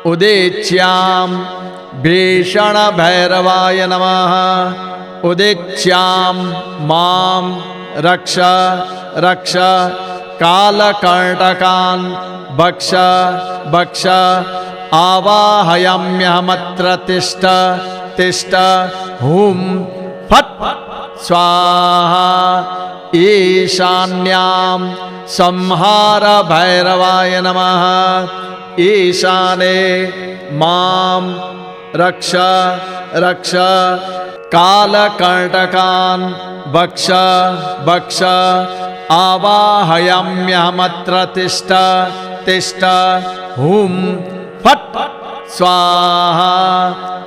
उदिच्यां भीषणभैरवाय नमः उदिच्यां मां रक्ष रक्ष कालकण्टकान् भक्ष भक्ष आवाहयाम्यहमत्र तिष्ठ तिष्ठ हुं फट् स्वाहा ईशान्यां संहार भैरवाय नमः ईशाने मां रक्ष रक्ष कालकण्टकान् भक्ष भक्ष आवाहयाम्यहमत्र तिष्ठ तिष्ठ हुं फट् स्वाहा